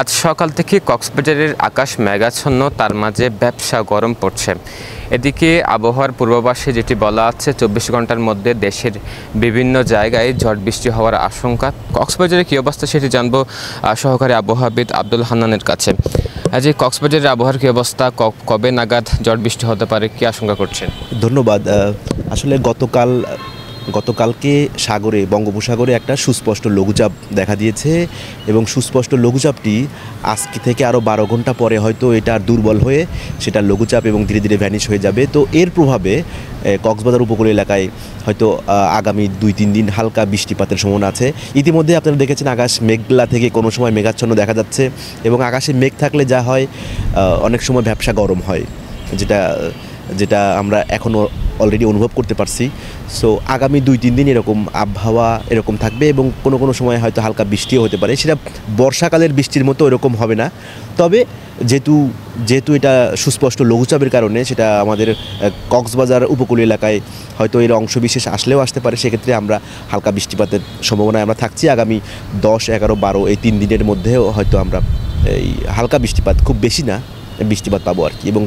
আজ সকাল থেকে কক্সবাজারের আকাশ মেঘাচ্ছন্ন, তার মাঝে ব্যবসা গরম পড়ছে। এদিকে আবহাওয়ার পূর্বাভাসে যেটি বলা আছে 24 ঘন্টার মধ্যে দেশের বিভিন্ন জায়গায় ঝড় বৃষ্টি হওয়ার আশঙ্কা। কক্সবাজারের কী অবস্থা সেটি জানবো সহকারী আবহাওয়াবিদ আব্দুল হান্নানের কাছে। আজ এই কক্সবাজারের আবহাওয়ার কী অবস্থা, কবে নাগাদ ঝড় বৃষ্টি হতে পারে, কী আশঙ্কা করছেন? ধন্যবাদ। আসলে গতকালকে বঙ্গোপসাগরে একটা সুস্পষ্ট লঘুচাপ দেখা দিয়েছে এবং সুস্পষ্ট লঘুচাপটি আজকে থেকে আরও 12 ঘন্টা পরে হয়তো এটা দুর্বল হয়ে সেটা লঘুচাপ এবং ধীরে ধীরে ভ্যানিশ হয়ে যাবে। তো এর প্রভাবে কক্সবাজার উপকূল এলাকায় হয়তো আগামী 2-3 দিন হালকা বৃষ্টিপাতের সম্ভাবনা আছে। ইতিমধ্যে আপনারা দেখেছেন আকাশ মেঘলা থেকে কোনো সময় মেঘাচ্ছন্ন দেখা যাচ্ছে এবং আকাশে মেঘ থাকলে যা হয় অনেক সময় ব্যবসা গরম হয়, যেটা আমরা এখনও অলরেডি অনুভব করতে পারছি। সো আগামী 2-3 দিন এরকম আবহাওয়া এরকম থাকবে এবং কোনো সময় হয়তো হালকা বৃষ্টিও হতে পারে। সেটা বর্ষাকালের বৃষ্টির মতো এরকম হবে না, তবে যেহেতু এটা সুস্পষ্ট লঘুচাপের কারণে সেটা আমাদের কক্সবাজার উপকূল এলাকায় হয়তো এর অংশবিশেষ আসলেও আসতে পারে। সেক্ষেত্রে আমরা হালকা বৃষ্টিপাতের সম্ভাবনায় আমরা থাকছি। আগামী 10, 11, 12 এই 3 দিনের মধ্যেও হয়তো আমরা এই হালকা বৃষ্টিপাত, খুব বেশি না, বৃষ্টিপাত পাবো আর কি। এবং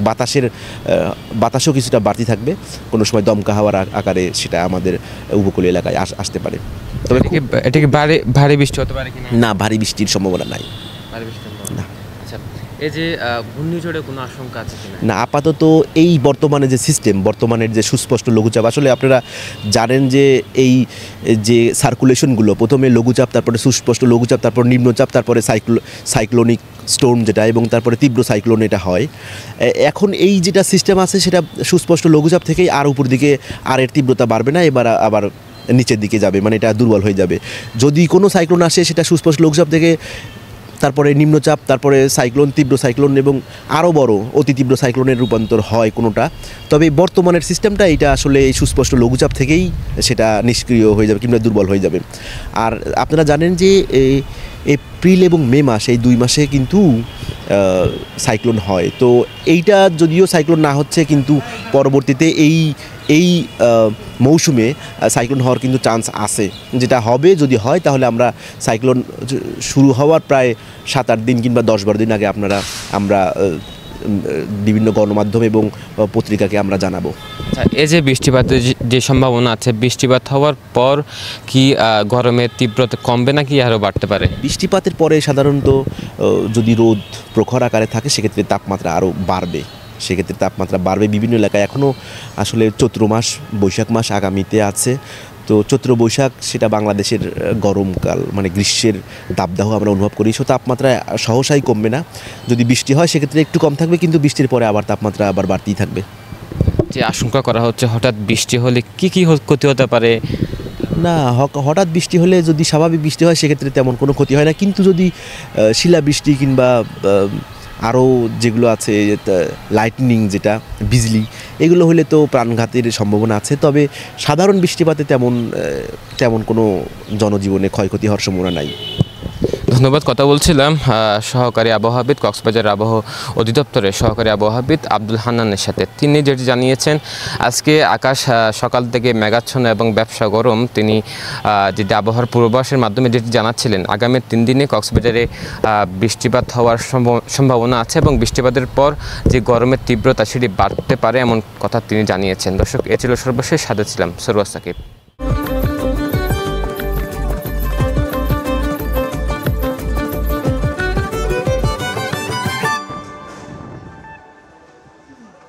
বাতাসও কিছুটা বাড়তি থাকবে, কোনো সময় দমকা হাওয়ার আকারে সেটা আমাদের উপকূল এলাকায় আসতে পারে। তবে এটা কি ভারী বৃষ্টি হতে পারে কিনা? না, ভারী বৃষ্টির সম্ভাবনা নাই। না। আচ্ছা, এই যে ঘূর্ণিঝড়ের কোনো আশঙ্কা আছে কিনা? না, আপাতত এই বর্তমানের যে সুস্পষ্ট লঘুচাপ, আসলে আপনারা জানেন যে এই যে সার্কুলেশনগুলো প্রথমে লঘুচাপ, তারপরে সুস্পষ্ট লঘুচাপ, তারপর নিম্নচাপ, তারপরে সাইক্লোনিক স্টোর্ম যেটা, এবং তারপরে তীব্র সাইক্লোন এটা হয়। এখন এই যেটা সিস্টেম আছে সেটা সুস্পষ্ট লঘুচাপ থেকেই আর উপর দিকে আর এর তীব্রতা বাড়বে না, এবার আবার নিচের দিকে যাবে, মানে এটা দুর্বল হয়ে যাবে। যদি কোনো সাইক্লোন আসে সেটা সুস্পষ্ট লঘুচাপ থেকে তারপরে নিম্নচাপ, তারপরে সাইক্লোন, তীব্র সাইক্লোন এবং আরও বড় অতি তীব্র সাইক্লোনের রূপান্তর হয় কোনোটা। তবে বর্তমানের সিস্টেমটা এটা আসলে এই সুস্পষ্ট লঘুচাপ থেকেই সেটা নিষ্ক্রিয় হয়ে যাবে কিংবা দুর্বল হয়ে যাবে। আর আপনারা জানেন যে এপ্রিল এবং মে মাস, এই 2 মাসে কিন্তু সাইক্লোন হয়। তো এইটা যদিও সাইক্লোন না হচ্ছে, কিন্তু পরবর্তীতে এই মৌসুমে সাইক্লোন হওয়ার কিন্তু চান্স আছে। যেটা হবে, যদি হয় তাহলে আমরা সাইক্লোন শুরু হওয়ার প্রায় 7-8 দিন কিংবা 10-12 দিন আগে আমরা বিভিন্ন গণমাধ্যম এবং পত্রিকাকে আমরা জানাবো। এই যে বৃষ্টিপাতের যে সম্ভাবনা আছে, বৃষ্টিপাত হওয়ার পর কি গরমের তীব্রতা কমবে নাকি আরও বাড়তে পারে? বৃষ্টিপাতের পরে সাধারণত যদি রোদ প্রখর আকারে থাকে সেক্ষেত্রে তাপমাত্রা আরও বাড়বে। বিভিন্ন এলাকায় এখনও আসলে চৈত্র মাস, বৈশাখ মাস আগামীতে আছে। তো চৈত্র বৈশাখ সেটা বাংলাদেশের গরমকাল, মানে গ্রীষ্মের দাবদাহ আমরা অনুভব করি। সো তাপমাত্রা সহসাই কমবে না। যদি বৃষ্টি হয় সেক্ষেত্রে একটু কম থাকবে, কিন্তু বৃষ্টির পরে আবার তাপমাত্রা আবার বাড়তেই থাকবে। যে আশঙ্কা করা হচ্ছে হঠাৎ বৃষ্টি হলে কি ক্ষতি হতে পারে? না, হঠাৎ বৃষ্টি হলে যদি স্বাভাবিক বৃষ্টি হয় সেক্ষেত্রে তেমন কোনো ক্ষতি হয় না, কিন্তু যদি শিলাবৃষ্টি কিংবা আরও যেগুলো আছে লাইটনিং, যেটা বিজলি, এগুলো হলে তো প্রাণঘাতের সম্ভাবনা আছে। তবে সাধারণ বৃষ্টিপাতে তেমন কোনো জনজীবনে ক্ষয়ক্ষতি হওয়ার সম্ভাবনা নাই। ধন্যবাদ। কথা বলছিলাম সহকারী আবহাওয়াবিদ, কক্সবাজার আবহাওয়া অধিদপ্তরের সহকারী আবহাওয়াবিদ আব্দুল হান্নানের সাথে। তিনি যেটি জানিয়েছেন আজকে আকাশ সকাল থেকে মেঘাচ্ছন্ন এবং ব্যবসা গরম। তিনি যেটি আবহাওয়ার পূর্বাভাসের মাধ্যমে যেটি জানাচ্ছিলেন, আগামী 3 দিনে কক্সবাজারে বৃষ্টিপাত হওয়ার সম্ভাবনা আছে এবং বৃষ্টিপাতের পর যে গরমের তীব্রতা সেটি বাড়তে পারে, এমন কথা তিনি জানিয়েছেন। দর্শক, এ ছিল সর্বশেষ। সাথে ছিলাম সরওয়ার সাকিব।